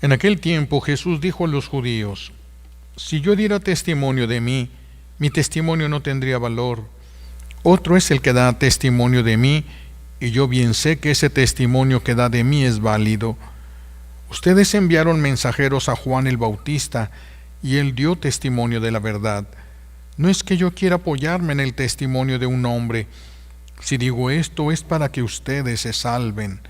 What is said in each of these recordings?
En aquel tiempo Jesús dijo a los judíos: si yo diera testimonio de mí, mi testimonio no tendría valor. Otro es el que da testimonio de mí, y yo bien sé que ese testimonio que da de mí es válido. Ustedes enviaron mensajeros a Juan el Bautista, y él dio testimonio de la verdad. No es que yo quiera apoyarme en el testimonio de un hombre. Si digo esto es para que ustedes se salven.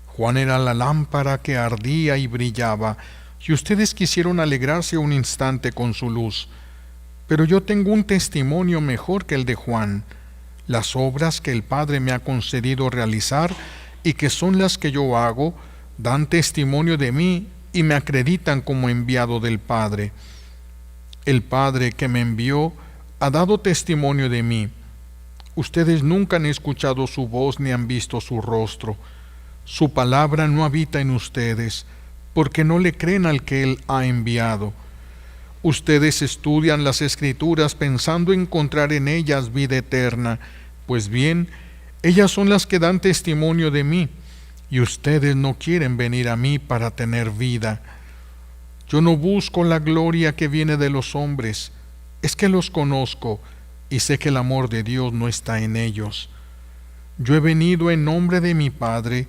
Juan era la lámpara que ardía y brillaba, y ustedes quisieron alegrarse un instante con su luz. Pero yo tengo un testimonio mejor que el de Juan: las obras que el Padre me ha concedido realizar y que son las que yo hago, dan testimonio de mí y me acreditan como enviado del Padre. El Padre que me envió ha dado testimonio de mí. Ustedes nunca han escuchado su voz ni han visto su rostro. Su palabra no habita en ustedes, porque no le creen al que Él ha enviado. Ustedes estudian las Escrituras pensando encontrar en ellas vida eterna. Pues bien, ellas son las que dan testimonio de mí, y ustedes no quieren venir a mí para tener vida. Yo no busco la gloria que viene de los hombres, es que los conozco y sé que el amor de Dios no está en ellos. Yo he venido en nombre de mi Padre,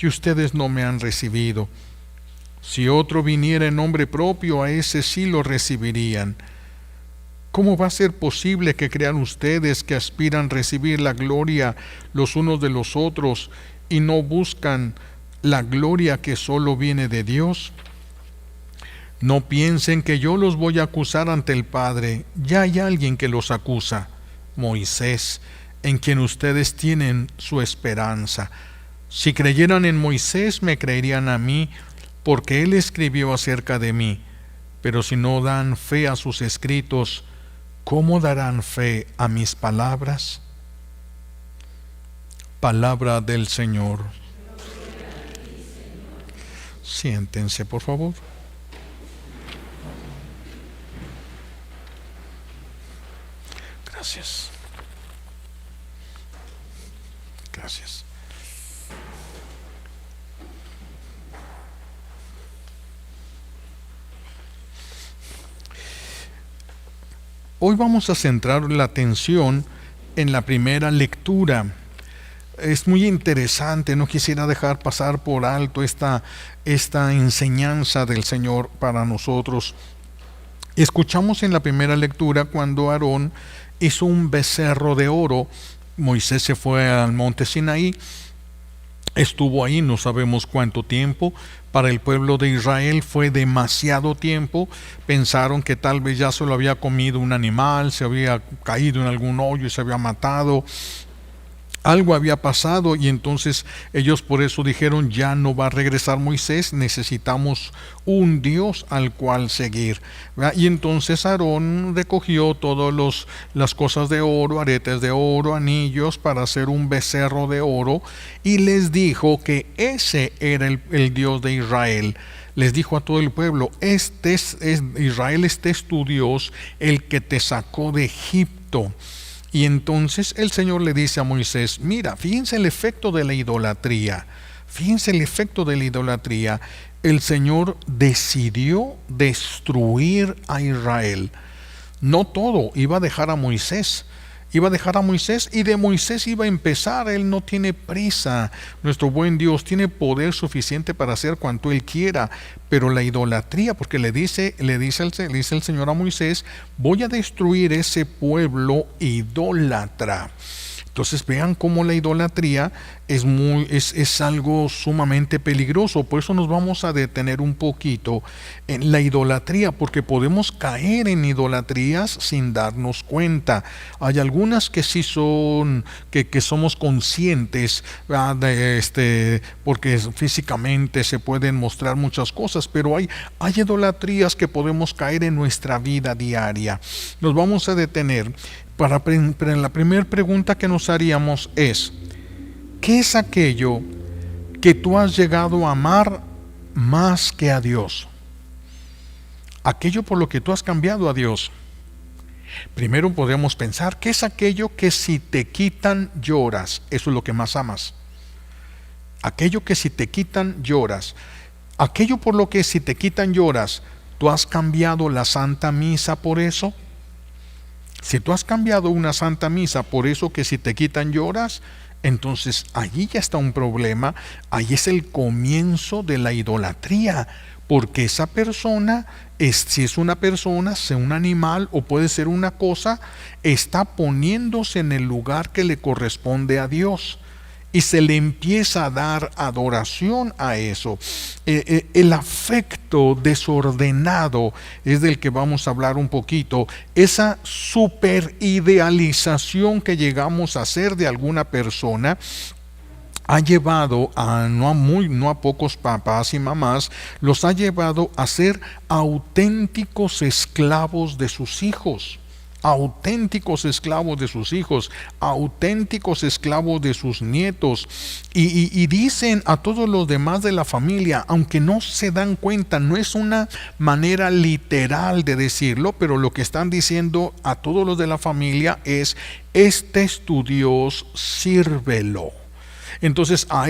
y ustedes no me han recibido. Si otro viniera en nombre propio, a ese sí lo recibirían. ¿Cómo va a ser posible que crean ustedes que aspiran recibir la gloria los unos de los otros y no buscan la gloria que solo viene de Dios? No piensen que yo los voy a acusar ante el Padre. Ya hay alguien que los acusa: Moisés, en quien ustedes tienen su esperanza. Si creyeran en Moisés, me creerían a mí, porque él escribió acerca de mí. Pero si no dan fe a sus escritos, ¿cómo darán fe a mis palabras? Palabra del Señor. Siéntense, por favor. Gracias. Gracias. Hoy vamos a centrar la atención en la primera lectura. Es muy interesante, no quisiera dejar pasar por alto esta enseñanza del Señor para nosotros. Escuchamos en la primera lectura cuando Aarón hizo un becerro de oro. Moisés se fue al monte Sinaí, estuvo ahí no sabemos cuánto tiempo. Para el pueblo de Israel fue demasiado tiempo. Pensaron que tal vez ya se lo había comido un animal, se había caído en algún hoyo y se había matado. Algo había pasado, y entonces ellos por eso dijeron: ya no va a regresar Moisés, necesitamos un Dios al cual seguir. Y entonces Aarón recogió todas las cosas de oro, aretes de oro, anillos, para hacer un becerro de oro, y les dijo que ese era el Dios de Israel. Les dijo a todo el pueblo: Israel, este es tu Dios, el que te sacó de Egipto. Y entonces el Señor le dice a Moisés: mira, fíjense el efecto de la idolatría. Fíjense el efecto de la idolatría. El Señor decidió destruir a Israel. No todo iba a dejar a Moisés. Iba a dejar a Moisés, y de Moisés iba a empezar. Él no tiene prisa. Nuestro buen Dios tiene poder suficiente para hacer cuanto Él quiera. Pero la idolatría, porque le dice el Señor a Moisés: voy a destruir ese pueblo idólatra. Entonces vean cómo la idolatría es algo sumamente peligroso. Por eso nos vamos a detener un poquito en la idolatría, porque podemos caer en idolatrías sin darnos cuenta. Hay algunas que sí son, que somos conscientes, porque físicamente se pueden mostrar muchas cosas, pero hay idolatrías que podemos caer en nuestra vida diaria. Nos vamos a detener. La primera pregunta que nos haríamos es: ¿qué es aquello que tú has llegado a amar más que a Dios? Aquello por lo que tú has cambiado a Dios. Primero podemos pensar: ¿qué es aquello que si te quitan lloras? Eso es lo que más amas. Aquello que si te quitan lloras. aquello por lo que si te quitan lloras, ¿tú has cambiado la Santa Misa por eso? Si tú has cambiado una Santa Misa por eso que si te quitan lloras, entonces allí ya está un problema, ahí es el comienzo de la idolatría, porque esa persona, si es una persona, sea un animal o puede ser una cosa, está poniéndose en el lugar que le corresponde a Dios. Y se le empieza a dar adoración a eso. El afecto desordenado es del que vamos a hablar un poquito. Esa superidealización que llegamos a hacer de alguna persona ha llevado no a pocos papás y mamás, los ha llevado a ser auténticos esclavos de sus hijos. Auténticos esclavos de sus hijos, auténticos esclavos de sus nietos, y dicen a todos los demás de la familia, aunque no se dan cuenta, no es una manera literal de decirlo, pero lo que están diciendo a todos los de la familia es: este es tu Dios, sírvelo. Entonces a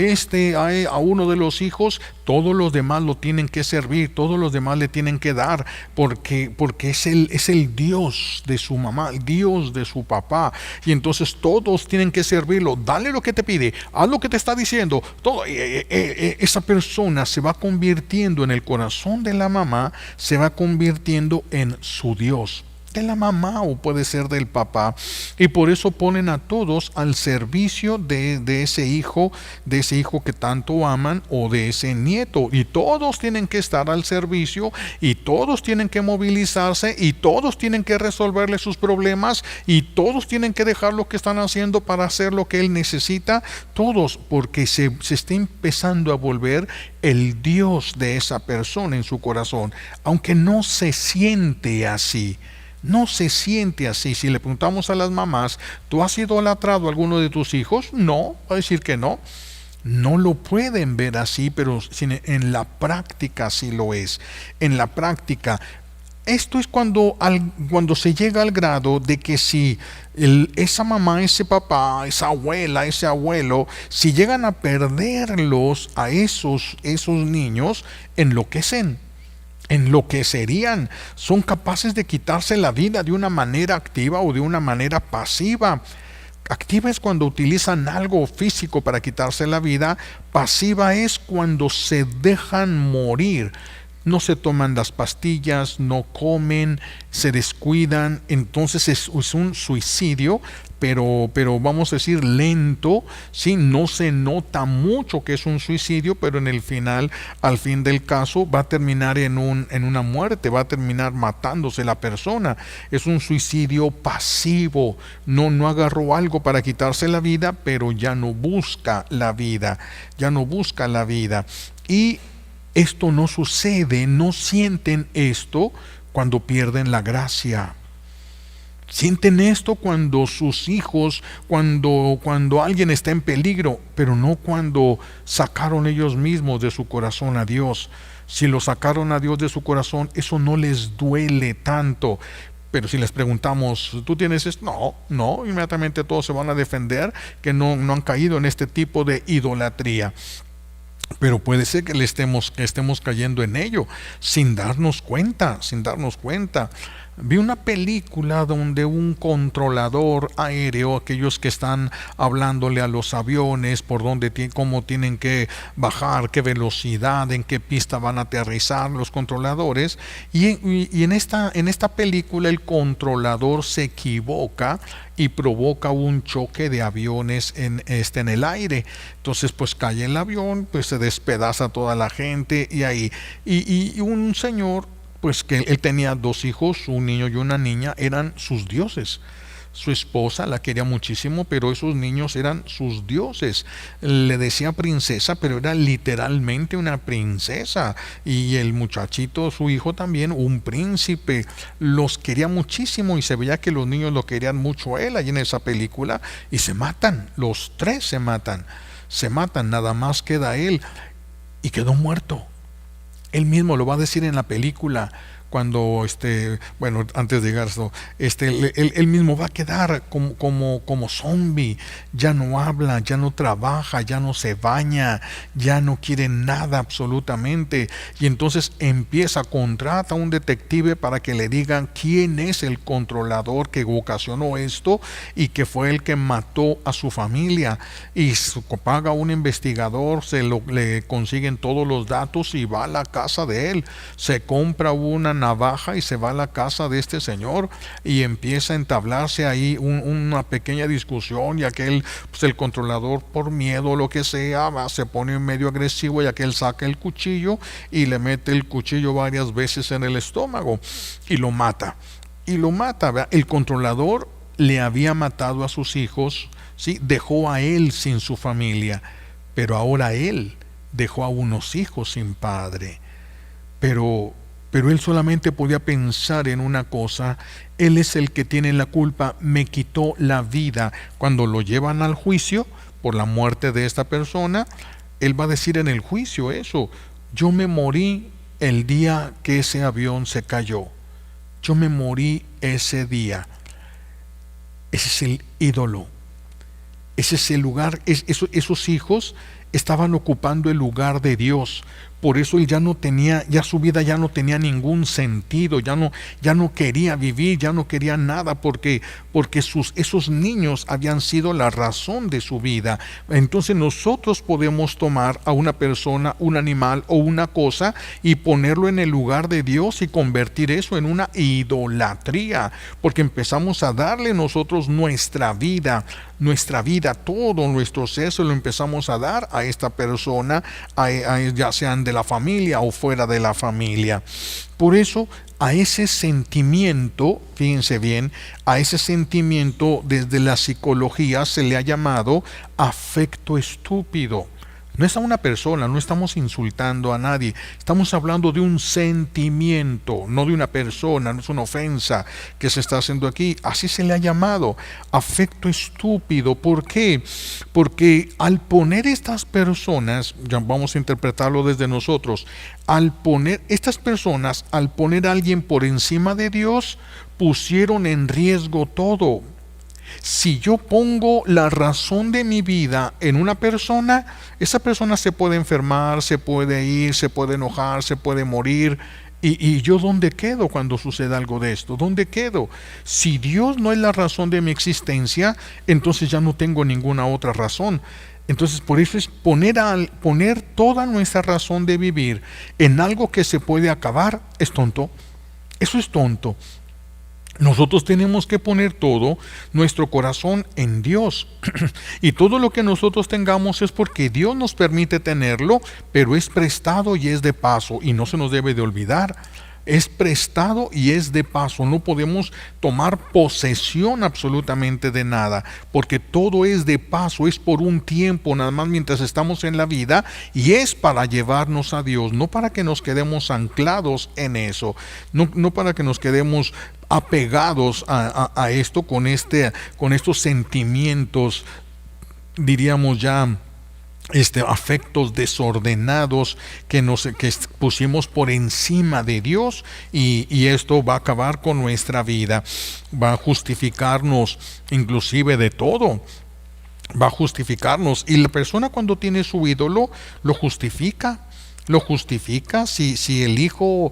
uno de los hijos, todos los demás lo tienen que servir, todos los demás le tienen que dar, porque es el Dios de su mamá, el Dios de su papá, y entonces todos tienen que servirlo. Dale lo que te pide, haz lo que te está diciendo. Esa persona se va convirtiendo en el corazón de la mamá, se va convirtiendo en su Dios, de la mamá o puede ser del papá, y por eso ponen a todos al servicio de ese hijo que tanto aman, o de ese nieto, y todos tienen que estar al servicio, y todos tienen que movilizarse, y todos tienen que resolverle sus problemas, y todos tienen que dejar lo que están haciendo para hacer lo que él necesita, todos, porque se está empezando a volver el Dios de esa persona en su corazón, aunque no se siente así. No se siente así. Si le preguntamos a las mamás, ¿tú has idolatrado a alguno de tus hijos? No, va a decir que no. No lo pueden ver así, pero en la práctica sí lo es. En la práctica, esto es cuando se llega al grado de que si esa mamá, ese papá, esa abuela, ese abuelo, si llegan a perderlos a esos niños, enloquecerían, son capaces de quitarse la vida de una manera activa o de una manera pasiva. Activa es cuando utilizan algo físico para quitarse la vida, pasiva es cuando se dejan morir. No se toman las pastillas, no comen, se descuidan, entonces es un suicidio, pero vamos a decir lento, ¿sí? No se nota mucho que es un suicidio, pero en el final, al fin del caso, va a terminar en una muerte, va a terminar matándose la persona. Es un suicidio pasivo, no agarró algo para quitarse la vida, pero ya no busca la vida, y esto no sucede, no sienten esto cuando pierden la gracia. Sienten esto cuando sus hijos, cuando alguien está en peligro, pero no cuando sacaron ellos mismos de su corazón a Dios. Si lo sacaron a Dios de su corazón, eso no les duele tanto. Pero si les preguntamos, ¿tú tienes esto? No, inmediatamente todos se van a defender que no han caído en este tipo de idolatría. Pero puede ser que estemos cayendo en ello sin darnos cuenta. Vi una película donde un controlador aéreo, aquellos que están hablándole a los aviones por cómo tienen que bajar, qué velocidad, en qué pista van a aterrizar los controladores, y en esta película el controlador se equivoca y provoca un choque de aviones en el aire. Entonces pues cae el avión, pues se despedaza toda la gente, y un señor, pues que él tenía 2 hijos, un niño y una niña, eran sus dioses. Su esposa la quería muchísimo, pero esos niños eran sus dioses. Le decía princesa, pero era literalmente una princesa. Y el muchachito, su hijo también, un príncipe. Los quería muchísimo y se veía que los niños lo querían mucho a él allí en esa película. Y se matan, los 3 se matan, nada más queda él. Y quedó muerto. Él mismo lo va a decir en la película. cuando bueno, antes de llegar a esto, él mismo va a quedar como zombie, ya no habla, ya no trabaja, ya no se baña, ya no quiere nada absolutamente, y entonces contrata a un detective para que le digan quién es el controlador que ocasionó esto y que fue el que mató a su familia, y paga a un investigador, le consiguen todos los datos y va a la casa de él, se compra una navaja y se va a la casa de este señor y empieza a entablarse ahí una pequeña discusión, y aquel, pues el controlador, por miedo o lo que sea, se pone medio agresivo, y aquel saca el cuchillo y le mete el cuchillo varias veces en el estómago y lo mata. ¿Verdad? El controlador le había matado a sus hijos, ¿sí? Dejó a él sin su familia, pero ahora él dejó a unos hijos sin padre. Pero él solamente podía pensar en una cosa: él es el que tiene la culpa, me quitó la vida. Cuando lo llevan al juicio por la muerte de esta persona, él va a decir en el juicio eso: yo me morí el día que ese avión se cayó, yo me morí ese día. Ese es el ídolo, ese es el lugar, esos hijos estaban ocupando el lugar de Dios. Por eso él ya no tenía, ya su vida ya no tenía ningún sentido, ya no quería vivir, ya no quería nada, porque esos niños habían sido la razón de su vida. Entonces nosotros podemos tomar a una persona, un animal o una cosa y ponerlo en el lugar de Dios y convertir eso en una idolatría, porque empezamos a darle nosotros nuestra vida, todo nuestro ser se lo empezamos a dar a esta persona, ya sean de la familia o fuera de la familia. Por eso, a ese sentimiento, fíjense bien, a ese sentimiento desde la psicología se le ha llamado afecto estúpido. No es a una persona, no estamos insultando a nadie, estamos hablando de un sentimiento, no de una persona, no es una ofensa que se está haciendo aquí. Así se le ha llamado, afecto estúpido. ¿Por qué? Porque al poner estas personas, ya vamos a interpretarlo desde nosotros, estas personas, al poner a alguien por encima de Dios, pusieron en riesgo todo. Si yo pongo la razón de mi vida en una persona, esa persona se puede enfermar, se puede ir, se puede enojar, se puede morir. ¿Y yo dónde quedo cuando suceda algo de esto? ¿Dónde quedo? Si Dios no es la razón de mi existencia, entonces ya no tengo ninguna otra razón. Entonces, por eso es poner toda nuestra razón de vivir en algo que se puede acabar, es tonto. Eso es tonto. Nosotros tenemos que poner todo nuestro corazón en Dios. Y todo lo que nosotros tengamos es porque Dios nos permite tenerlo, pero es prestado y es de paso, y no se nos debe de olvidar. Es prestado y es de paso. No podemos tomar posesión absolutamente de nada, porque todo es de paso, es por un tiempo nada más mientras estamos en la vida, y es para llevarnos a Dios, no para que nos quedemos anclados en eso, no para que nos quedemos apegados a esto con estos sentimientos, diríamos ya, afectos desordenados que pusimos por encima de Dios, y esto va a acabar con nuestra vida, va a justificarnos inclusive de todo, va a justificarnos. Y la persona, cuando tiene su ídolo, lo justifica. Si el hijo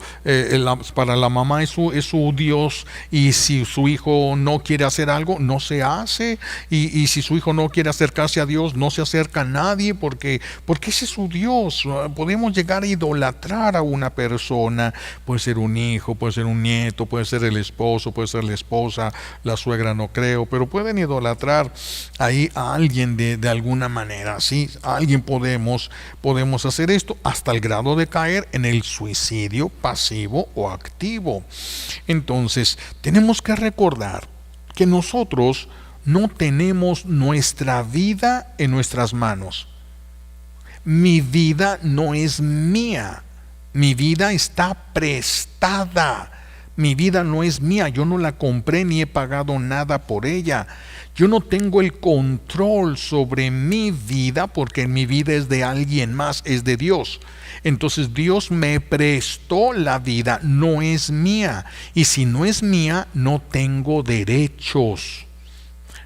para la mamá es su Dios, y si su hijo no quiere hacer algo, no se hace, y si su hijo no quiere acercarse a Dios, no se acerca a nadie, porque ese es su Dios. Podemos llegar a idolatrar a una persona, puede ser un hijo, puede ser un nieto, puede ser el esposo, puede ser la esposa, la suegra no creo, pero pueden idolatrar ahí a alguien de alguna manera, ¿sí? A alguien podemos hacer esto hasta el grado de caer en el suicidio pasivo o activo. Entonces, tenemos que recordar que nosotros no tenemos nuestra vida en nuestras manos. Mi vida no es mía. Mi vida está prestada Mi vida no es mía, yo no la compré ni he pagado nada por ella. Yo no tengo el control sobre mi vida porque mi vida es de alguien más, es de Dios. Entonces Dios me prestó la vida, no es mía. Y si no es mía, no tengo derechos.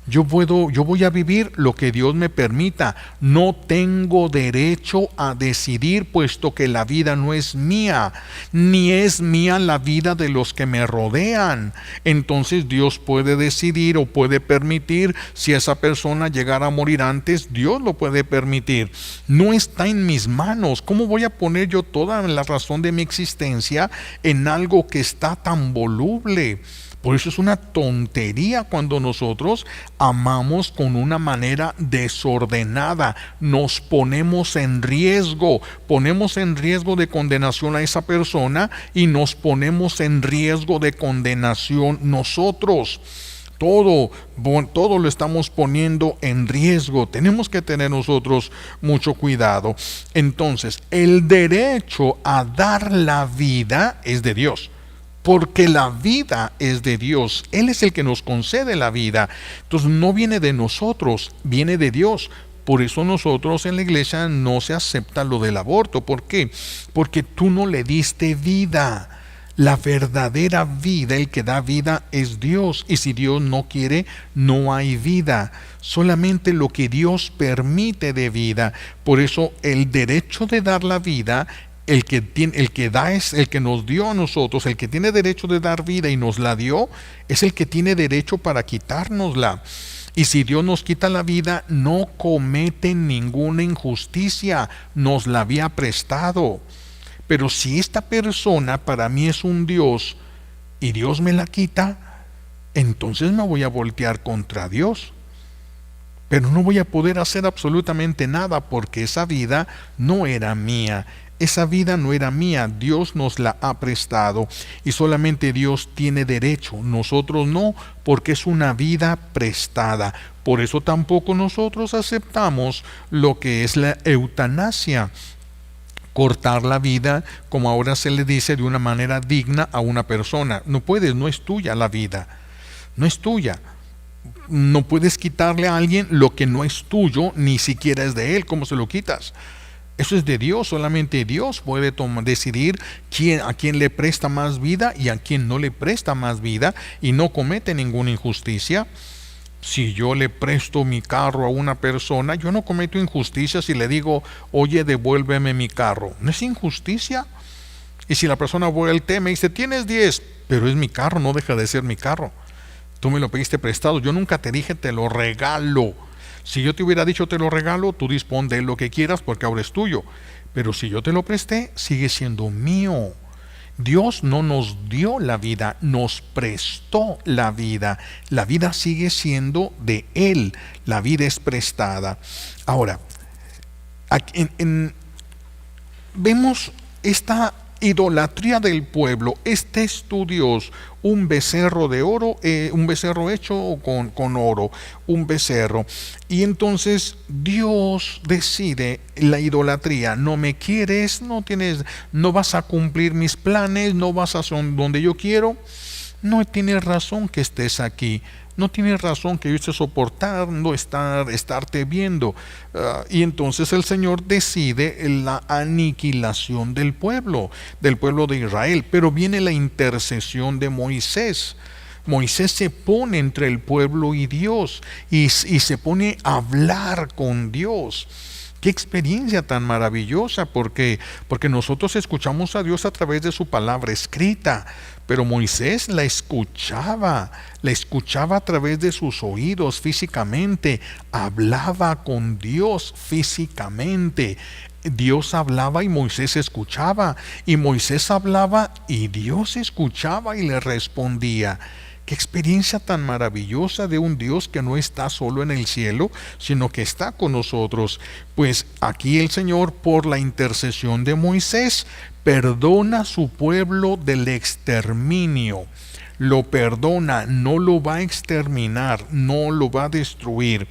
Yo voy a vivir lo que Dios me permita. No tengo derecho a decidir, puesto que la vida no es mía, ni es mía la vida de los que me rodean. Entonces Dios puede decidir o puede permitir. Si esa persona llegara a morir antes, Dios lo puede permitir. No está en mis manos. ¿Cómo voy a poner yo toda la razón de mi existencia en algo que está tan voluble? Por eso es una tontería cuando nosotros amamos con una manera desordenada. Nos ponemos en riesgo de condenación a esa persona y nos ponemos en riesgo de condenación nosotros. Todo lo estamos poniendo en riesgo. Tenemos que tener nosotros mucho cuidado. Entonces, el derecho a dar la vida es de Dios. Porque la vida es de Dios. Él es el que nos concede la vida. Entonces no viene de nosotros, viene de Dios. Por eso nosotros en la iglesia no se acepta lo del aborto. ¿Por qué? Porque tú no le diste vida. La verdadera vida, el que da vida es Dios. Y si Dios no quiere, no hay vida. Solamente lo que Dios permite de vida. Por eso el derecho de dar la vida, el que da es el que nos dio a nosotros. El que tiene derecho de dar vida y nos la dio, es el que tiene derecho para quitárnosla. Y si Dios nos quita la vida, no comete ninguna injusticia, nos la había prestado. Pero si esta persona para mí es un Dios y Dios me la quita, entonces me voy a voltear contra Dios. Pero no voy a poder hacer absolutamente nada porque esa vida no era mía. Esa vida no era mía, Dios nos la ha prestado y solamente Dios tiene derecho, nosotros no, porque es una vida prestada. Por eso tampoco nosotros aceptamos lo que es la eutanasia, cortar la vida, como ahora se le dice, de una manera digna a una persona. No puedes, no es tuya la vida, no es tuya. No puedes quitarle a alguien lo que no es tuyo, ni siquiera es de él. ¿Cómo se lo quitas? Eso es de Dios, solamente Dios puede decidir a quién le presta más vida y a quién no le presta más vida, y no comete ninguna injusticia. Si yo le presto mi carro a una persona, yo no cometo injusticia si le digo, oye, devuélveme mi carro. ¿No es injusticia? Y si la persona vuelve me dice, tienes 10, pero es mi carro, no deja de ser mi carro. Tú me lo pediste prestado, yo nunca te dije te lo regalo. Si yo te hubiera dicho te lo regalo, tú dispón de lo que quieras porque ahora es tuyo. Pero si yo te lo presté, sigue siendo mío. Dios no nos dio la vida, nos prestó la vida. La vida sigue siendo de Él. La vida es prestada. Ahora, vemos esta idolatría del pueblo. Este es tu Dios, un becerro de oro, un becerro hecho con oro, un becerro. Y entonces Dios decide la idolatría. No me quieres, no vas a cumplir mis planes, no vas a donde yo quiero. No tienes razón que estés aquí. No tienes razón que yo esté soportando estarte viendo. Y entonces el Señor decide la aniquilación del pueblo de Israel. Pero viene la intercesión de Moisés. Moisés se pone entre el pueblo y Dios y se pone a hablar con Dios. Qué experiencia tan maravillosa, porque nosotros escuchamos a Dios a través de su palabra escrita, pero Moisés la escuchaba a través de sus oídos físicamente, hablaba con Dios físicamente. Dios hablaba y Moisés escuchaba, y Moisés hablaba y Dios escuchaba y le respondía. Qué experiencia tan maravillosa de un Dios que no está solo en el cielo, sino que está con nosotros. Pues aquí el Señor, por la intercesión de Moisés, perdona a su pueblo del exterminio. Lo perdona, no lo va a exterminar, no lo va a destruir.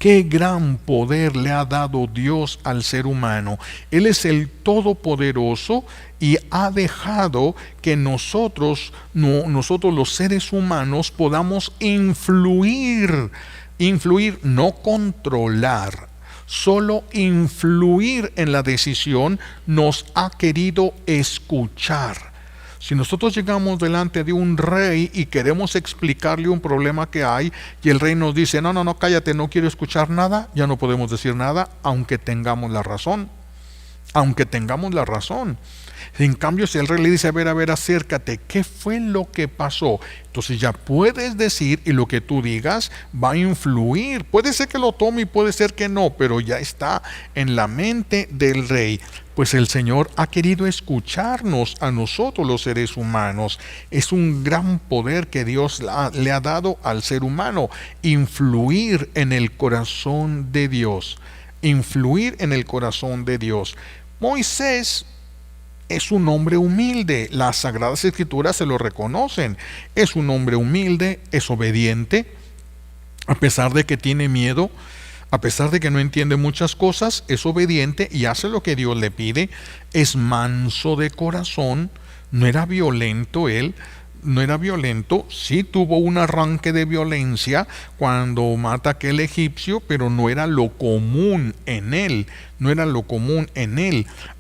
Qué gran poder le ha dado Dios al ser humano. Él es el Todopoderoso y ha dejado que nosotros los seres humanos podamos influir, no controlar, solo influir en la decisión. Nos ha querido escuchar. Si nosotros llegamos delante de un rey y queremos explicarle un problema que hay y el rey nos dice, no, cállate, no quiero escuchar nada, ya no podemos decir nada, aunque tengamos la razón. En cambio, si el rey le dice, a ver, acércate, ¿qué fue lo que pasó? Entonces ya puedes decir, y lo que tú digas va a influir. Puede ser que lo tome y puede ser que no, pero ya está en la mente del rey. Pues el Señor ha querido escucharnos a nosotros los seres humanos. Es un gran poder que Dios le ha dado al ser humano, influir en el corazón de Dios. Moisés es un hombre humilde, las Sagradas Escrituras se lo reconocen. Es un hombre humilde, es obediente, a pesar de que tiene miedo, a pesar de que no entiende muchas cosas, es obediente y hace lo que Dios le pide. Es manso de corazón, no era violento él. Sí tuvo un arranque de violencia cuando mata a aquel egipcio, pero no era lo común en él.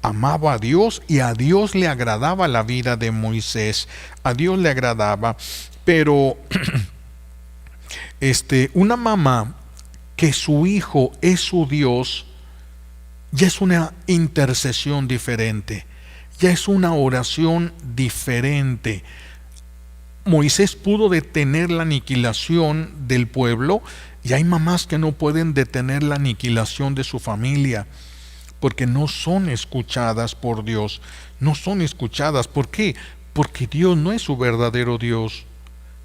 Amaba a Dios y a Dios le agradaba la vida de Moisés. A Dios le agradaba. Pero una mamá que su hijo es su Dios, ya es una intercesión diferente, ya es una oración diferente. Moisés pudo detener la aniquilación del pueblo, y hay mamás que no pueden detener la aniquilación de su familia, porque no son escuchadas por Dios. ¿Por qué? Porque Dios no es su verdadero Dios.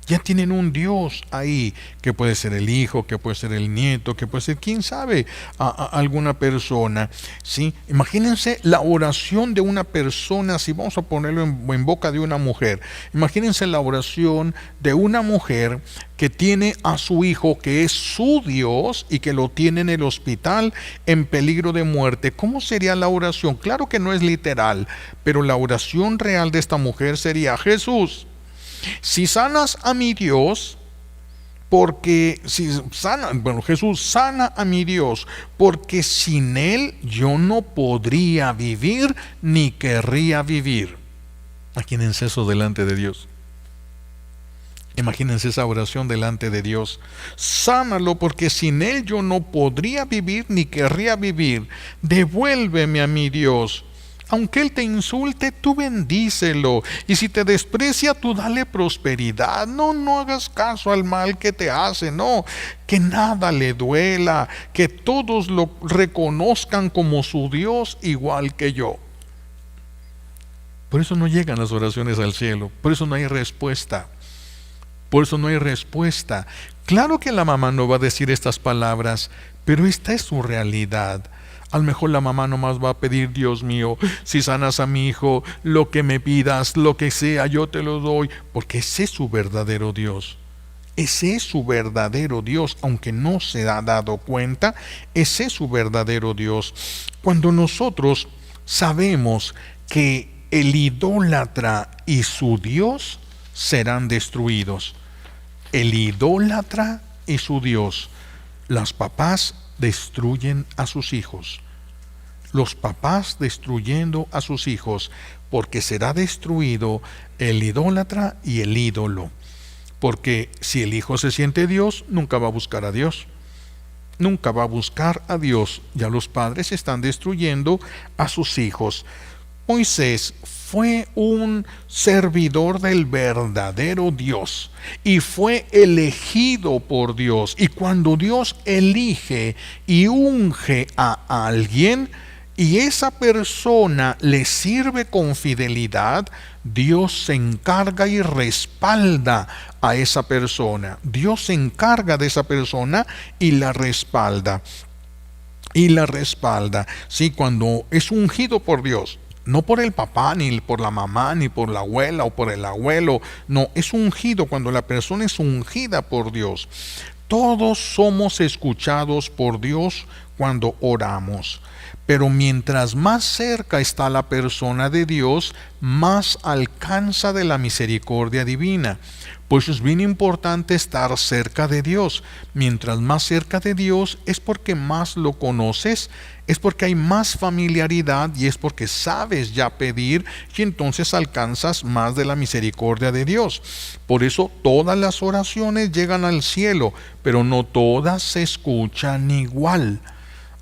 Ya tienen un Dios ahí, que puede ser el hijo, que puede ser el nieto, que puede ser, quién sabe, alguna persona. ¿Sí? Imagínense la oración de una persona, si vamos a ponerlo en boca de una mujer. Imagínense la oración de una mujer que tiene a su hijo, que es su Dios, y que lo tiene en el hospital en peligro de muerte. ¿Cómo sería la oración? Claro que no es literal, pero la oración real de esta mujer sería: Jesús, si sanas a mi Dios, Jesús, sana a mi Dios, porque sin Él yo no podría vivir ni querría vivir. Imagínense eso delante de Dios. Imagínense esa oración delante de Dios. Sánalo, porque sin Él yo no podría vivir ni querría vivir. Devuélveme a mi Dios. Aunque Él te insulte, tú bendícelo. Y si te desprecia, tú dale prosperidad. No hagas caso al mal que te hace. No, que nada le duela. Que todos lo reconozcan como su Dios, igual que yo. Por eso no llegan las oraciones al cielo. Por eso no hay respuesta. Claro que la mamá no va a decir estas palabras, pero esta es su realidad. A lo mejor la mamá nomás va a pedir: Dios mío, si sanas a mi hijo, lo que me pidas, lo que sea, yo te lo doy, porque ese es su verdadero Dios. Aunque no se ha dado cuenta, ese es su verdadero Dios. Cuando nosotros sabemos que el idólatra y su Dios serán destruidos. El idólatra y su Dios. Los papás destruyen a sus hijos. Los papás destruyendo a sus hijos, porque será destruido el idólatra y el ídolo. Porque si el hijo se siente Dios, nunca va a buscar a Dios. Ya los padres están destruyendo a sus hijos. Moisés fue un servidor del verdadero Dios y fue elegido por Dios. Y cuando Dios elige y unge a alguien y esa persona le sirve con fidelidad, Dios se encarga y respalda a esa persona. Dios se encarga de esa persona y la respalda. Sí, cuando es ungido por Dios. No por el papá, ni por la mamá, ni por la abuela o por el abuelo. No, es ungido cuando la persona es ungida por Dios. Todos somos escuchados por Dios cuando oramos. Pero mientras más cerca está la persona de Dios, más alcanza de la misericordia divina. Pues es bien importante estar cerca de Dios. Mientras más cerca de Dios es porque más lo conoces, es porque hay más familiaridad y es porque sabes ya pedir y entonces alcanzas más de la misericordia de Dios. Por eso todas las oraciones llegan al cielo, pero no todas se escuchan igual.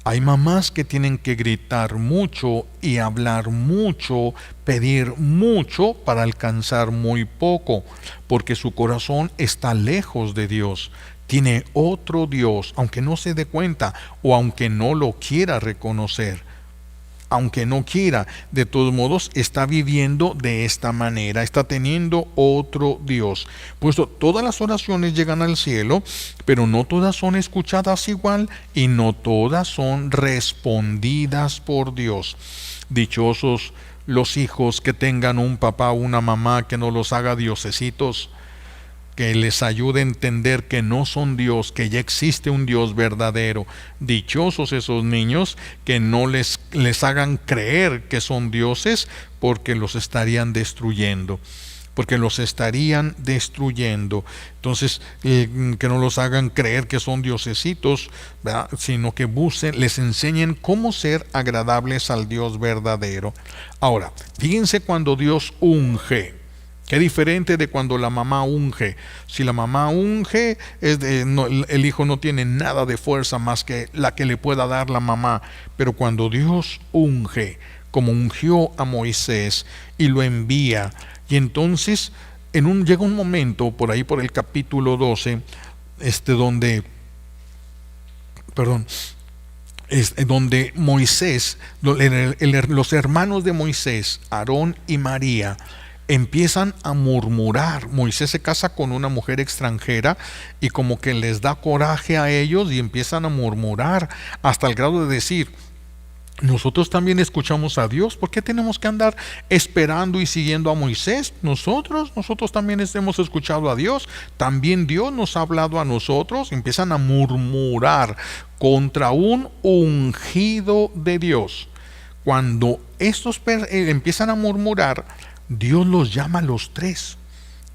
Hay mamás que tienen que gritar mucho y hablar mucho, pedir mucho para alcanzar muy poco, porque su corazón está lejos de Dios. Tiene otro Dios, aunque no se dé cuenta o aunque no lo quiera reconocer. Aunque no quiera, de todos modos está viviendo de esta manera, está teniendo otro Dios. Puesto todas las oraciones llegan al cielo, pero no todas son escuchadas igual y no todas son respondidas por Dios. Dichosos los hijos que tengan un papá o una mamá que no los haga diosesitos, que les ayude a entender que no son Dios, que ya existe un Dios verdadero. Dichosos esos niños que no les hagan creer que son dioses, porque los estarían destruyendo. Entonces, que no los hagan creer que son diosesitos, ¿verdad? Sino que les enseñen cómo ser agradables al Dios verdadero. Ahora, fíjense cuando Dios unge. Qué diferente de cuando la mamá unge. Si la mamá unge, el hijo no tiene nada de fuerza más que la que le pueda dar la mamá. Pero cuando Dios unge, como ungió a Moisés y lo envía, y entonces llega un momento, por ahí por el capítulo 12, donde Moisés, los hermanos de Moisés, Aarón y María, empiezan a murmurar. Moisés se casa con una mujer extranjera y como que les da coraje a ellos y empiezan a murmurar hasta el grado de decir: nosotros también escuchamos a Dios, ¿por qué tenemos que andar esperando y siguiendo a Moisés? Nosotros también hemos escuchado a Dios, también Dios nos ha hablado a nosotros. Empiezan a murmurar contra un ungido de Dios. Cuando estos empiezan a murmurar, Dios los llama a los tres: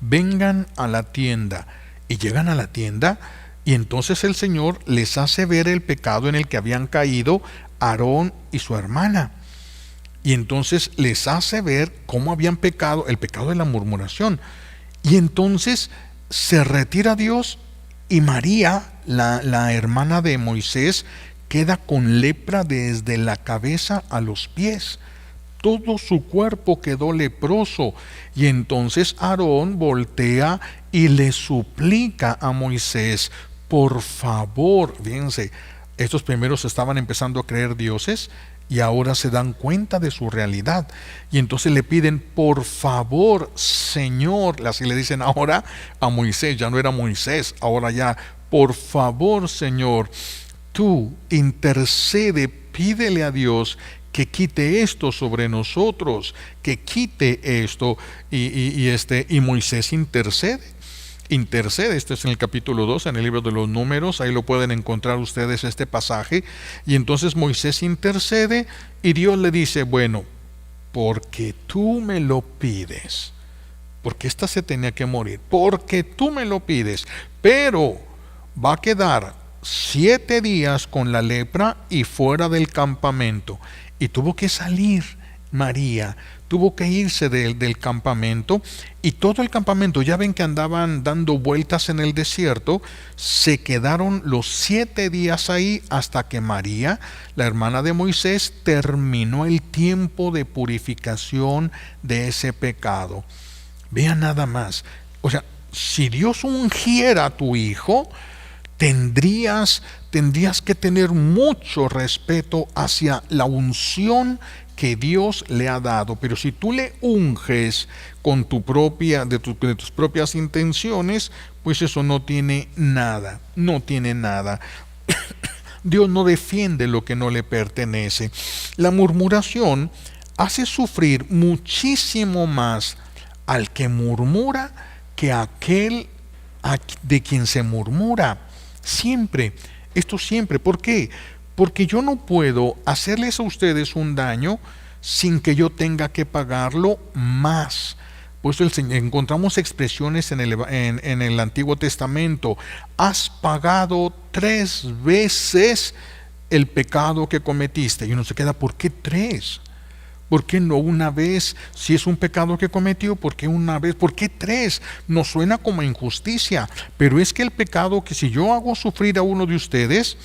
vengan a la tienda. Y llegan a la tienda y entonces el Señor les hace ver el pecado en el que habían caído Aarón y su hermana. Y entonces les hace ver cómo habían pecado, el pecado de la murmuración. Y entonces se retira Dios y María, la hermana de Moisés, queda con lepra desde la cabeza a los pies. Todo su cuerpo quedó leproso. Y entonces Aarón voltea y le suplica a Moisés: por favor, fíjense, estos primeros estaban empezando a creer dioses y ahora se dan cuenta de su realidad. Y entonces le piden: por favor, Señor, así le dicen ahora a Moisés, ya no era Moisés, ahora ya: por favor, Señor, tú intercede, pídele a Dios que quite esto sobre nosotros, que quite esto. Y Moisés intercede. Esto es en el capítulo 2, en el libro de los Números, ahí lo pueden encontrar ustedes este pasaje. Y entonces Moisés intercede y Dios le dice: bueno, porque tú me lo pides, porque esta se tenía que morir, porque tú me lo pides, pero va a quedar 7 días con la lepra y fuera del campamento. Y tuvo que salir María, tuvo que irse del campamento, y todo el campamento, ya ven que andaban dando vueltas en el desierto, se quedaron los 7 días ahí hasta que María, la hermana de Moisés, terminó el tiempo de purificación de ese pecado. Vean nada más, o sea, si Dios ungiera a tu hijo, tendrías que tener mucho respeto hacia la unción que Dios le ha dado. Pero si tú le unges con de tus propias intenciones, pues eso no tiene nada. Dios no defiende lo que no le pertenece. La murmuración hace sufrir muchísimo más al que murmura que a aquel de quien se murmura. Siempre, esto siempre. ¿Por qué? Porque yo no puedo hacerles a ustedes un daño sin que yo tenga que pagarlo más. Por eso encontramos expresiones en el Antiguo Testamento. Has pagado 3 veces el pecado que cometiste. Y uno se queda, ¿por qué 3? ¿Por qué no una vez? Si es un pecado que cometió, ¿por qué una vez? ¿Por qué 3? Nos suena como injusticia, pero es que el pecado que si yo hago sufrir a uno de ustedes,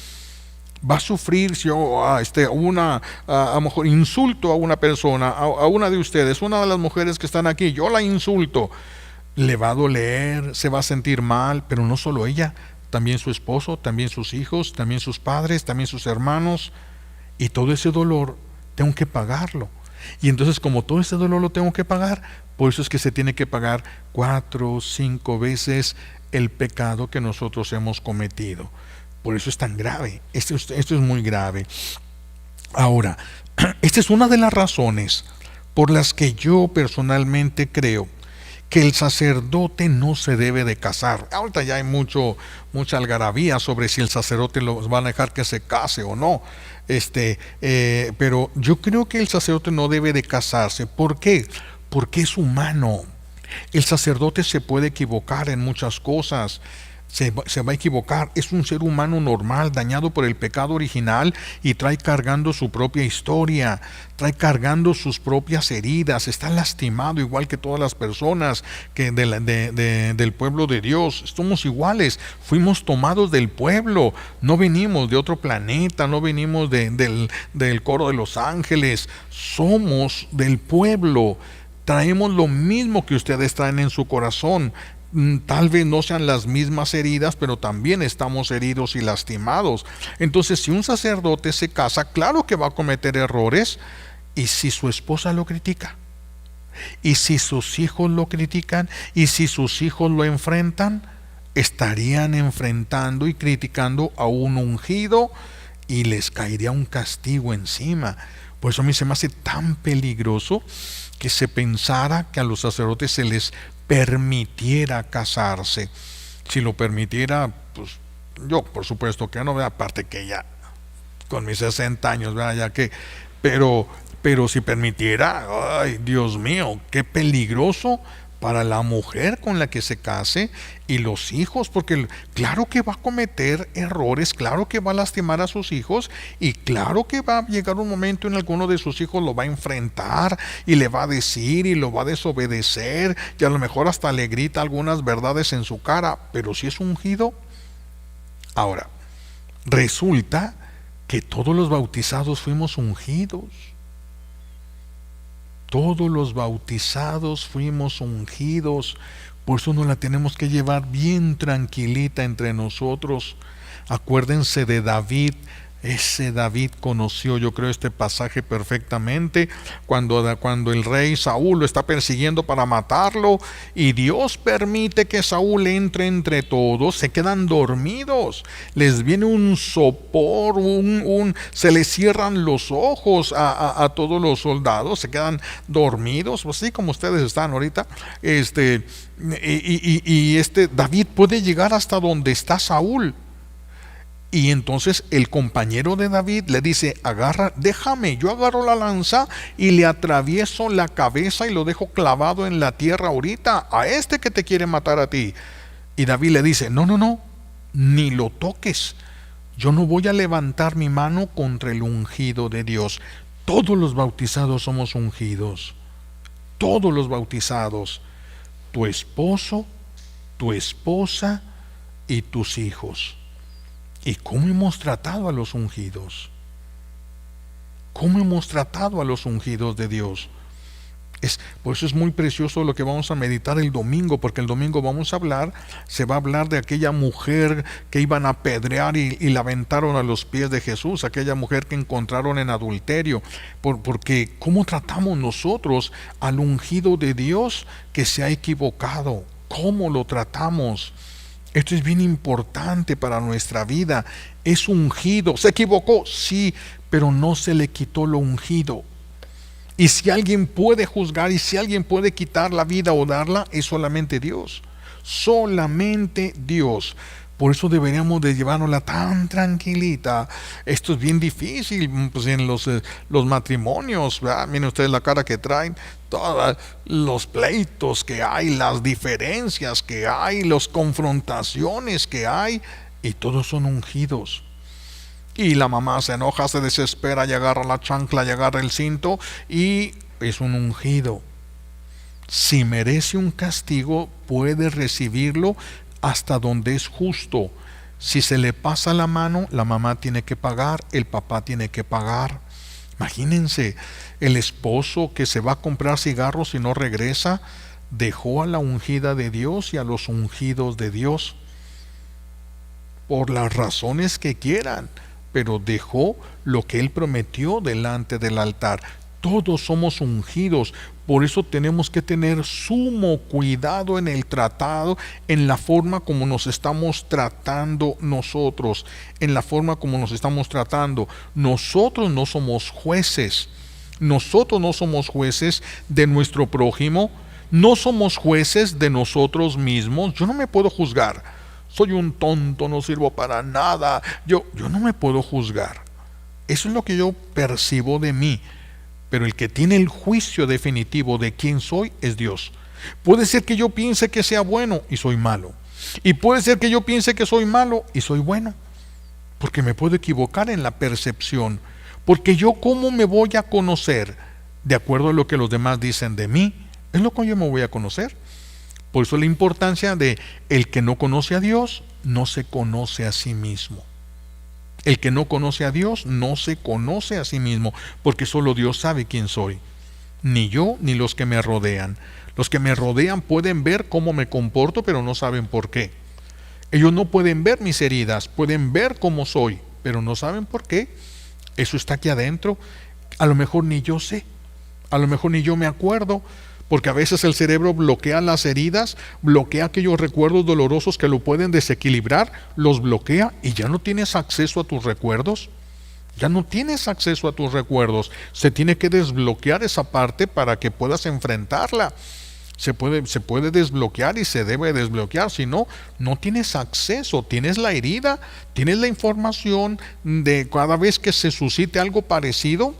va a sufrir si yo a lo mejor insulto a una persona, a una de ustedes, una de las mujeres que están aquí, yo la insulto, le va a doler, se va a sentir mal, pero no solo ella, también su esposo, también sus hijos, también sus padres, también sus hermanos, y todo ese dolor tengo que pagarlo. Y entonces, como todo ese dolor lo tengo que pagar, por eso es que se tiene que pagar 4 o 5 veces el pecado que nosotros hemos cometido. Por eso es tan grave. Esto es muy grave. Ahora, esta es una de las razones por las que yo personalmente creo que el sacerdote no se debe de casar. Ahorita ya hay mucha algarabía sobre si el sacerdote lo van a dejar que se case o no. Pero yo creo que el sacerdote no debe de casarse. ¿Por qué? Porque es humano. El sacerdote se puede equivocar en muchas cosas. Se va a equivocar, es un ser humano normal, dañado por el pecado original y trae cargando su propia historia, trae cargando sus propias heridas, está lastimado igual que todas las personas del pueblo de Dios. Somos iguales, fuimos tomados del pueblo, no venimos de otro planeta, no venimos del coro de los ángeles, somos del pueblo, traemos lo mismo que ustedes traen en su corazón. Tal vez no sean las mismas heridas, pero también estamos heridos y lastimados. Entonces, si un sacerdote se casa, claro que va a cometer errores. ¿Y si su esposa lo critica? ¿Y si sus hijos lo critican? ¿Y si sus hijos lo enfrentan? Estarían enfrentando y criticando a un ungido y les caería un castigo encima. Por eso a mí se me hace tan peligroso que se pensara que a los sacerdotes se les permitiera casarse. Si lo permitiera, pues yo por supuesto que no, aparte que ya con mis 60 años, ¿verdad? Ya que, pero si permitiera, ay, Dios mío, qué peligroso para la mujer con la que se case y los hijos, porque claro que va a cometer errores, claro que va a lastimar a sus hijos y claro que va a llegar un momento en el que alguno de sus hijos lo va a enfrentar y le va a decir y lo va a desobedecer y a lo mejor hasta le grita algunas verdades en su cara, pero si es ungido. Ahora, resulta que todos los bautizados fuimos ungidos. Todos los bautizados fuimos ungidos. Por eso nos la tenemos que llevar bien tranquilita entre nosotros. Acuérdense de David. Ese David conoció, yo creo, este pasaje perfectamente, cuando el rey Saúl lo está persiguiendo para matarlo y Dios permite que Saúl entre entre todos, se quedan dormidos, les viene un sopor, se les cierran los ojos a todos los soldados, se quedan dormidos, pues así como ustedes están ahorita. David puede llegar hasta donde está Saúl. Y entonces el compañero de David le dice, déjame, yo agarro la lanza y le atravieso la cabeza y lo dejo clavado en la tierra ahorita, a este que te quiere matar a ti. Y David le dice, no, ni lo toques, yo no voy a levantar mi mano contra el ungido de Dios. Todos los bautizados somos ungidos, todos los bautizados, tu esposo, tu esposa y tus hijos. ¿Y cómo hemos tratado a los ungidos? ¿Cómo hemos tratado a los ungidos de Dios? Por eso es muy precioso lo que vamos a meditar el domingo, porque el domingo se va a hablar de aquella mujer que iban a apedrear y la aventaron a los pies de Jesús, aquella mujer que encontraron en adulterio, porque ¿cómo tratamos nosotros al ungido de Dios que se ha equivocado? ¿Cómo lo tratamos? Esto es bien importante para nuestra vida. Es ungido. ¿Se equivocó? Sí, pero no se le quitó lo ungido. Y si alguien puede juzgar y si alguien puede quitar la vida o darla, es solamente Dios. Solamente Dios. Por eso deberíamos de llevárnosla tan tranquilita. Esto es bien difícil, pues en los matrimonios, ¿verdad? Miren ustedes la cara que traen, todos los pleitos que hay, las diferencias que hay, las confrontaciones que hay, y todos son ungidos. Y la mamá se enoja, se desespera y agarra la chancla y agarra el cinto, y es un ungido. Si merece un castigo, puede recibirlo hasta donde es justo. Si se le pasa la mano, la mamá tiene que pagar, el papá tiene que pagar. Imagínense, el esposo que se va a comprar cigarros y no regresa, dejó a la ungida de Dios y a los ungidos de Dios, por las razones que quieran, pero dejó lo que él prometió delante del altar. Todos somos ungidos, por eso tenemos que tener sumo cuidado en el tratado, en la forma como nos estamos tratando nosotros, en la forma como nos estamos tratando. Nosotros no somos jueces, nosotros no somos jueces de nuestro prójimo, no somos jueces de nosotros mismos. Yo no me puedo juzgar, soy un tonto, no sirvo para nada, yo no me puedo juzgar. Eso es lo que yo percibo de mí. Pero el que tiene el juicio definitivo de quién soy es Dios. Puede ser que yo piense que sea bueno y soy malo. Y puede ser que yo piense que soy malo y soy bueno. Porque me puedo equivocar en la percepción. Porque yo, ¿cómo me voy a conocer? De acuerdo a lo que los demás dicen de mí, es lo que yo me voy a conocer. Por eso la importancia de el que no conoce a Dios, no se conoce a sí mismo. El que no conoce a Dios no se conoce a sí mismo, porque solo Dios sabe quién soy. Ni yo ni los que me rodean. Los que me rodean pueden ver cómo me comporto, pero no saben por qué. Ellos no pueden ver mis heridas, pueden ver cómo soy, pero no saben por qué. Eso está aquí adentro. A lo mejor ni yo sé, a lo mejor ni yo me acuerdo, porque a veces el cerebro bloquea las heridas, bloquea aquellos recuerdos dolorosos que lo pueden desequilibrar, los bloquea y ya no tienes acceso a tus recuerdos. Ya no tienes acceso a tus recuerdos. Se tiene que desbloquear esa parte para que puedas enfrentarla. Se puede desbloquear y se debe desbloquear, si no, no tienes acceso, tienes la herida, tienes la información de cada vez que se suscite algo parecido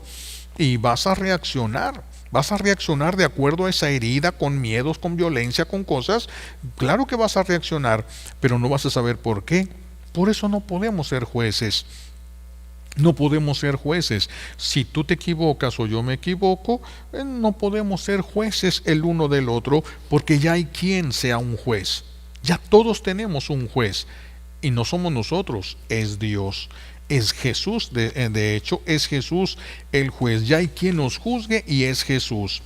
y vas a reaccionar. Vas a reaccionar de acuerdo a esa herida, con miedos, con violencia, con cosas. Claro que vas a reaccionar, pero no vas a saber por qué. Por eso no podemos ser jueces. No podemos ser jueces. Si tú te equivocas o yo me equivoco, no podemos ser jueces el uno del otro, porque ya hay quien sea un juez. Ya todos tenemos un juez. Y no somos nosotros, es Dios. Es Jesús, de hecho, es Jesús el juez. Ya hay quien nos juzgue y es Jesús.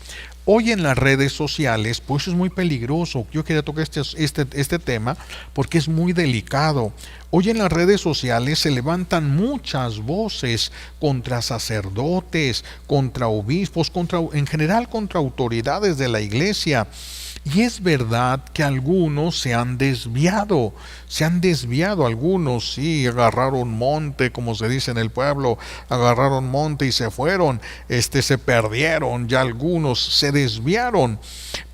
Hoy en las redes sociales, pues es muy peligroso. Yo quería tocar este tema porque es muy delicado. Hoy en las redes sociales se levantan muchas voces contra sacerdotes, contra obispos, en general contra autoridades de la iglesia. Y es verdad que algunos se han desviado algunos, sí, agarraron monte, como se dice en el pueblo, agarraron monte y se fueron, se perdieron, ya algunos se desviaron.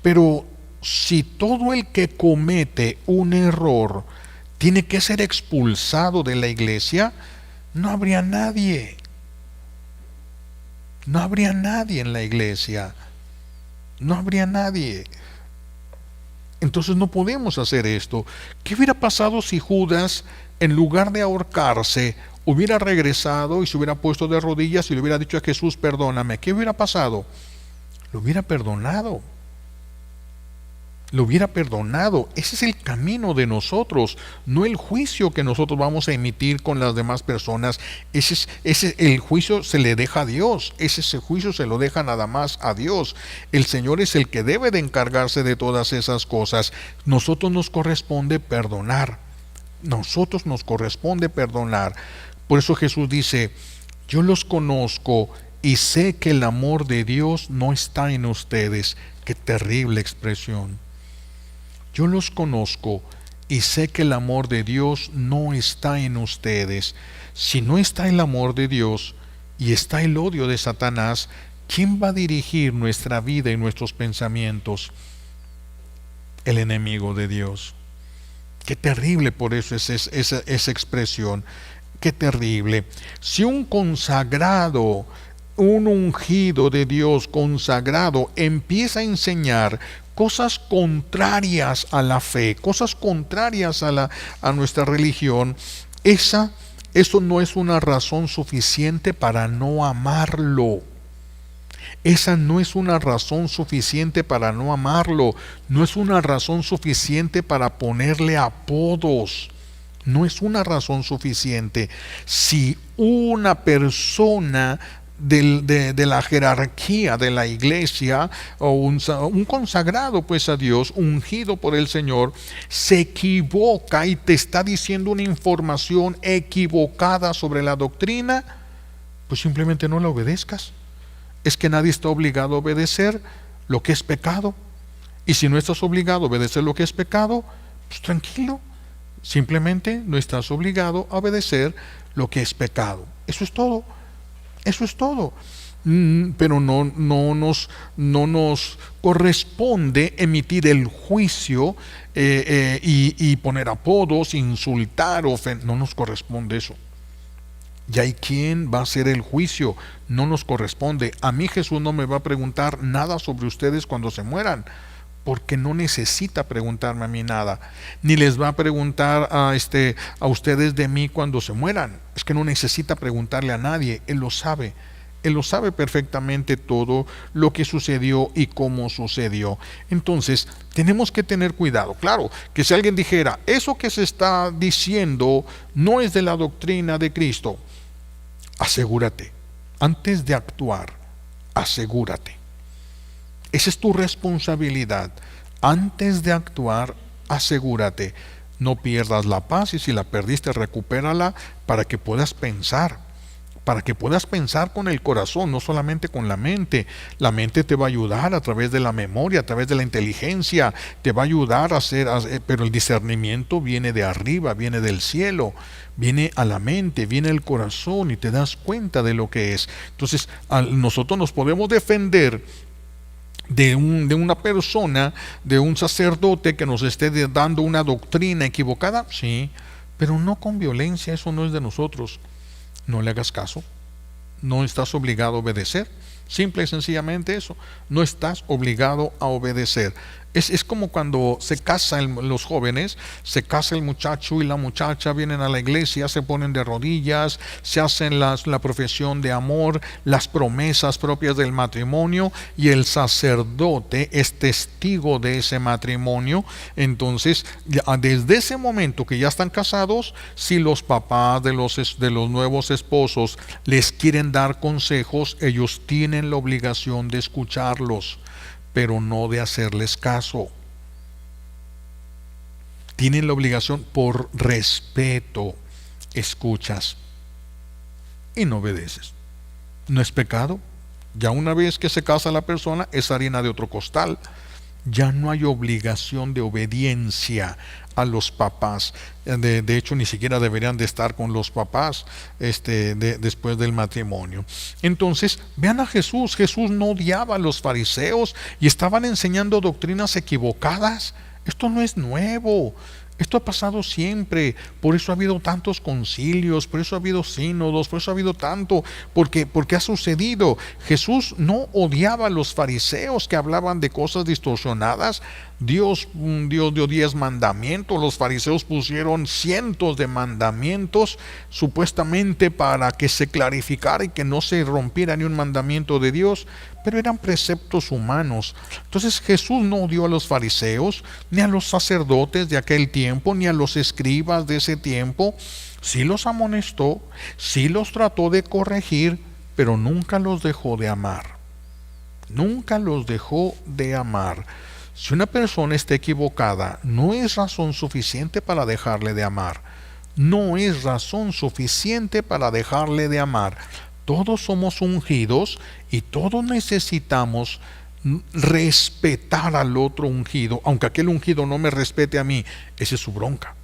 Pero si todo el que comete un error tiene que ser expulsado de la iglesia, no habría nadie en la iglesia, no habría nadie. Entonces no podemos hacer esto. ¿Qué hubiera pasado si Judas, en lugar de ahorcarse, hubiera regresado y se hubiera puesto de rodillas y le hubiera dicho a Jesús, perdóname? ¿Qué hubiera pasado? Lo hubiera perdonado. Lo hubiera perdonado. Ese es el camino de nosotros, no el juicio que nosotros vamos a emitir con las demás personas. El juicio se le deja a Dios. Ese juicio se lo deja nada más a Dios. El Señor es el que debe de encargarse de todas esas cosas. Nosotros nos corresponde perdonar. Nosotros nos corresponde perdonar. Por eso Jesús dice, yo los conozco y sé que el amor de Dios no está en ustedes. Qué terrible expresión. Yo los conozco y sé que el amor de Dios no está en ustedes. Si no está el amor de Dios y está el odio de Satanás, ¿quién va a dirigir nuestra vida y nuestros pensamientos? El enemigo de Dios. Qué terrible por eso es esa expresión. Qué terrible. Si un consagrado, un ungido de Dios consagrado empieza a enseñar cosas contrarias a la fe, cosas contrarias a nuestra religión, eso no es una razón suficiente para no amarlo. Esa no es una razón suficiente para no amarlo. No es una razón suficiente para ponerle apodos. No es una razón suficiente. Si una persona de la jerarquía de la iglesia o un consagrado pues a Dios, ungido por el Señor, se equivoca y te está diciendo una información equivocada sobre la doctrina, pues simplemente no la obedezcas. Es que nadie está obligado a obedecer lo que es pecado. Y si no estás obligado a obedecer lo que es pecado, pues tranquilo. Simplemente no estás obligado a obedecer lo que es pecado. Eso es todo. Eso es todo. Pero no nos corresponde emitir el juicio y poner apodos, insultar, ofender. No nos corresponde eso. Y hay quien va a hacer el juicio. No nos corresponde. A mí Jesús no me va a preguntar nada sobre ustedes cuando se mueran, porque no necesita preguntarme a mí nada, ni les va a preguntar a ustedes de mí cuando se mueran. Es que no necesita preguntarle a nadie. Él lo sabe perfectamente todo lo que sucedió y cómo sucedió. Entonces tenemos que tener cuidado. Claro, que si alguien dijera, eso que se está diciendo no es de la doctrina de Cristo, asegúrate, antes de actuar, asegúrate. Esa es tu responsabilidad. Antes de actuar, asegúrate. No pierdas la paz, y si la perdiste, recupérala para que puedas pensar. Para que puedas pensar con el corazón, no solamente con la mente. La mente te va a ayudar a través de la memoria, a través de la inteligencia, te va a ayudar a hacer, pero el discernimiento viene de arriba, viene del cielo, viene a la mente, viene al corazón y te das cuenta de lo que es. Entonces, nosotros nos podemos defender de una persona, de un sacerdote que nos esté dando una doctrina equivocada, sí, pero no con violencia. Eso no es de nosotros. No le hagas caso. No estás obligado a obedecer. Simple y sencillamente eso. No estás obligado a obedecer. Es como cuando se casan los jóvenes, se casa el muchacho y la muchacha, vienen a la iglesia, se ponen de rodillas, se hacen la profesión de amor, las promesas propias del matrimonio, y el sacerdote es testigo de ese matrimonio. Entonces, desde ese momento que ya están casados, si los papás de los nuevos esposos les quieren dar consejos, ellos tienen la obligación de escucharlos, pero no de hacerles caso. Tienen la obligación, por respeto, escuchas y no obedeces. No es pecado. Ya una vez que se casa la persona, es harina de otro costal. Ya no hay obligación de obediencia a los papás. De hecho, ni siquiera deberían de estar con los papás después del matrimonio. Entonces, vean a Jesús. Jesús no odiaba a los fariseos y estaban enseñando doctrinas equivocadas. Esto no es nuevo. Esto ha pasado siempre. Por eso ha habido tantos concilios, por eso ha habido sínodos, por eso ha habido tanto, porque ha sucedido. Jesús no odiaba a los fariseos que hablaban de cosas distorsionadas. Dios dio 10 mandamientos. Los fariseos pusieron cientos de mandamientos, supuestamente para que se clarificara y que no se rompiera ni un mandamiento de Dios, pero eran preceptos humanos. Entonces Jesús no odió a los fariseos, ni a los sacerdotes de aquel tiempo, ni a los escribas de ese tiempo. Sí los amonestó, sí los trató de corregir, pero nunca los dejó de amar. Nunca los dejó de amar. Si una persona está equivocada, no es razón suficiente para dejarle de amar. No es razón suficiente para dejarle de amar. Todos somos ungidos y todos necesitamos respetar al otro ungido, aunque aquel ungido no me respete a mí. Esa es su bronca.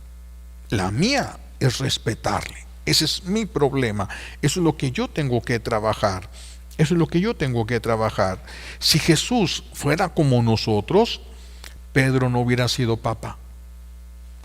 La mía es respetarle. Ese es mi problema. Eso es lo que yo tengo que trabajar. Eso es lo que yo tengo que trabajar. Si Jesús fuera como nosotros, Pedro no hubiera sido papa.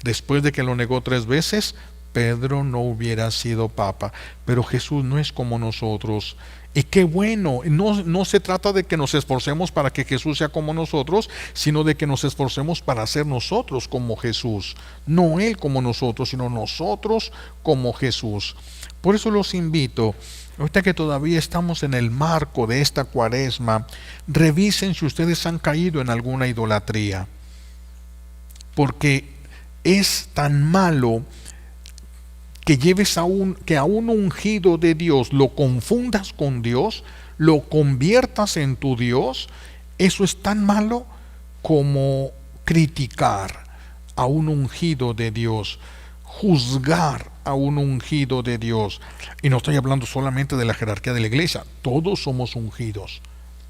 Después de que lo negó 3 veces, Pedro no hubiera sido papa. Pero Jesús no es como nosotros. Y qué bueno, no se trata de que nos esforcemos para que Jesús sea como nosotros, sino de que nos esforcemos para ser nosotros como Jesús. No Él como nosotros, sino nosotros como Jesús. Por eso los invito, ahorita que todavía estamos en el marco de esta Cuaresma, revisen si ustedes han caído en alguna idolatría. Porque es tan malo que lleves que a un ungido de Dios lo confundas con Dios, lo conviertas en tu Dios. Eso es tan malo como criticar a un ungido de Dios, juzgar a un ungido de Dios. Y no estoy hablando solamente de la jerarquía de la iglesia, todos somos ungidos.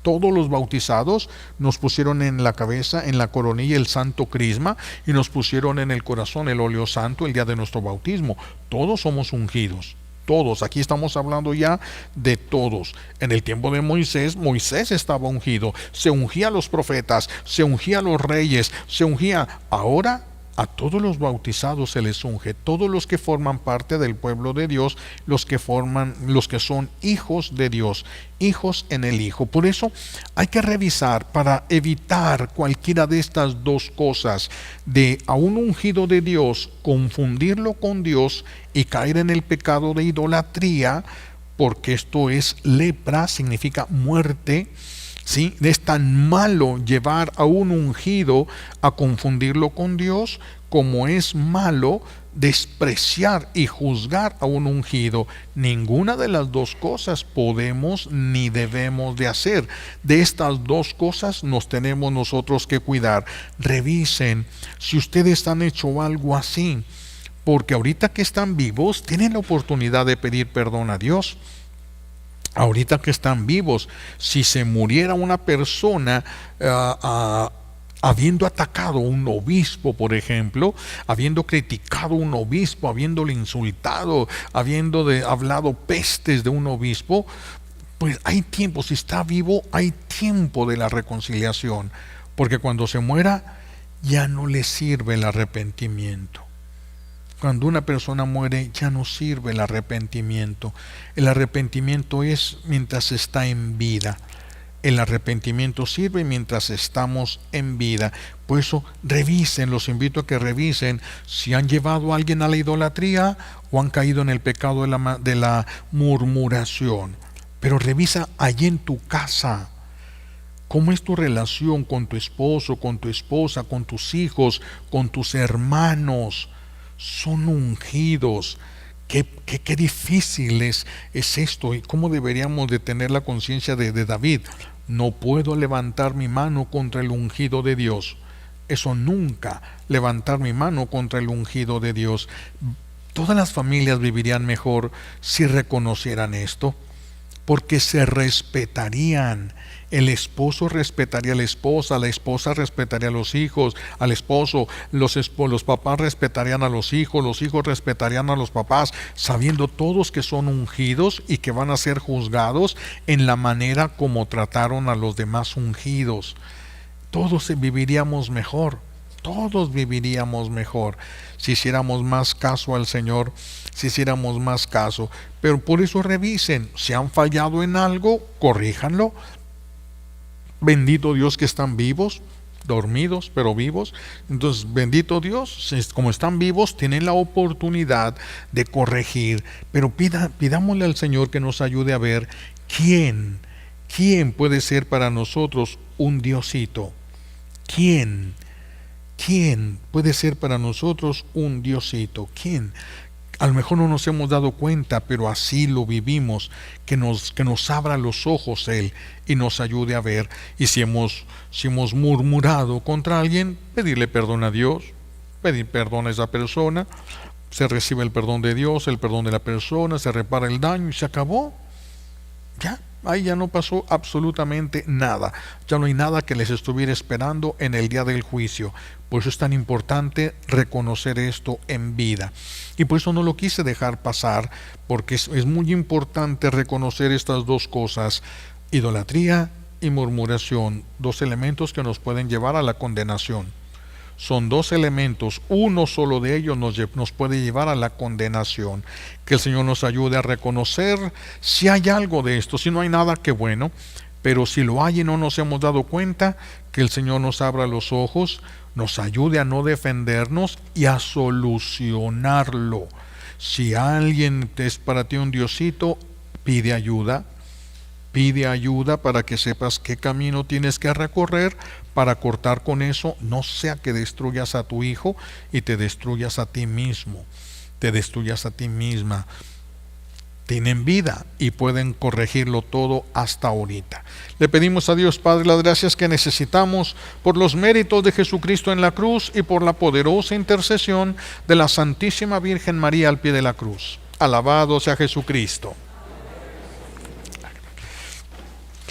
Todos los bautizados nos pusieron en la cabeza, en la coronilla, el santo crisma, y nos pusieron en el corazón el óleo santo el día de nuestro bautismo. Todos somos ungidos. Todos, aquí estamos hablando ya de todos. En el tiempo de Moisés, Moisés estaba ungido. Se ungía a los profetas, se ungía a los reyes, se ungía. Ahora a todos los bautizados se les unge, todos los que forman parte del pueblo de Dios, los que son hijos de Dios, hijos en el Hijo. Por eso hay que revisar para evitar cualquiera de estas dos cosas, de a un ungido de Dios, confundirlo con Dios y caer en el pecado de idolatría, porque esto es lepra, significa muerte. ¿Sí? Es tan malo llevar a un ungido a confundirlo con Dios, como es malo despreciar y juzgar a un ungido. Ninguna de las dos cosas podemos ni debemos de hacer. De estas dos cosas nos tenemos nosotros que cuidar. Revisen si ustedes han hecho algo así, porque ahorita que están vivos tienen la oportunidad de pedir perdón a Dios. Ahorita que están vivos, si se muriera una persona habiendo atacado a un obispo, por ejemplo, habiendo criticado a un obispo, habiéndole insultado, habiendo hablado pestes de un obispo, pues hay tiempo, si está vivo, hay tiempo de la reconciliación, porque cuando se muera ya no le sirve el arrepentimiento. Cuando una persona muere ya no sirve el arrepentimiento. El arrepentimiento es mientras está en vida. El arrepentimiento sirve mientras estamos en vida. Por eso revisen, los invito a que revisen si han llevado a alguien a la idolatría o han caído en el pecado de la murmuración. Pero revisa allí en tu casa. ¿Cómo es tu relación con tu esposo, con tu esposa, con tus hijos, con tus hermanos? Son ungidos. Qué difícil es esto, y cómo deberíamos de tener la conciencia de David. No puedo levantar mi mano contra el ungido de Dios. Eso nunca, levantar mi mano contra el ungido de Dios. Todas las familias vivirían mejor si reconocieran esto, porque se respetarían. El esposo respetaría a la esposa respetaría a los hijos, al esposo, los papás respetarían a los hijos respetarían a los papás, sabiendo todos que son ungidos y que van a ser juzgados en la manera como trataron a los demás ungidos. Todos viviríamos mejor si hiciéramos más caso al Señor, si hiciéramos más caso. Pero por eso revisen, si han fallado en algo, corríjanlo. Bendito Dios que están vivos, dormidos pero vivos. Entonces, bendito Dios, como están vivos, tienen la oportunidad de corregir. Pero pidámosle al Señor que nos ayude a ver quién puede ser para nosotros un Diosito. ¿Quién puede ser para nosotros un Diosito? ¿Quién? A lo mejor no nos hemos dado cuenta, pero así lo vivimos, que nos abra los ojos Él y nos ayude a ver. Y si hemos murmurado contra alguien, pedirle perdón a Dios, pedir perdón a esa persona, se recibe el perdón de Dios, el perdón de la persona, se repara el daño y se acabó. Ya, ahí ya no pasó absolutamente nada. Ya no hay nada que les estuviera esperando en el día del juicio. Por eso es tan importante reconocer esto en vida. Y por eso no lo quise dejar pasar, porque es muy importante reconocer estas dos cosas: idolatría y murmuración, dos elementos que nos pueden llevar a la condenación. Son dos elementos, uno solo de ellos nos puede llevar a la condenación. Que el Señor nos ayude a reconocer si hay algo de esto, si no hay nada, que bueno, pero si lo hay y no nos hemos dado cuenta, que el Señor nos abra los ojos, nos ayude a no defendernos y a solucionarlo. Si alguien es para ti un diosito, pide ayuda. Pide ayuda para que sepas qué camino tienes que recorrer para cortar con eso, no sea que destruyas a tu hijo y te destruyas a ti mismo, te destruyas a ti misma. Tienen vida y pueden corregirlo todo hasta ahorita. Le pedimos a Dios Padre las gracias que necesitamos por los méritos de Jesucristo en la cruz y por la poderosa intercesión de la Santísima Virgen María al pie de la cruz. Alabado sea Jesucristo.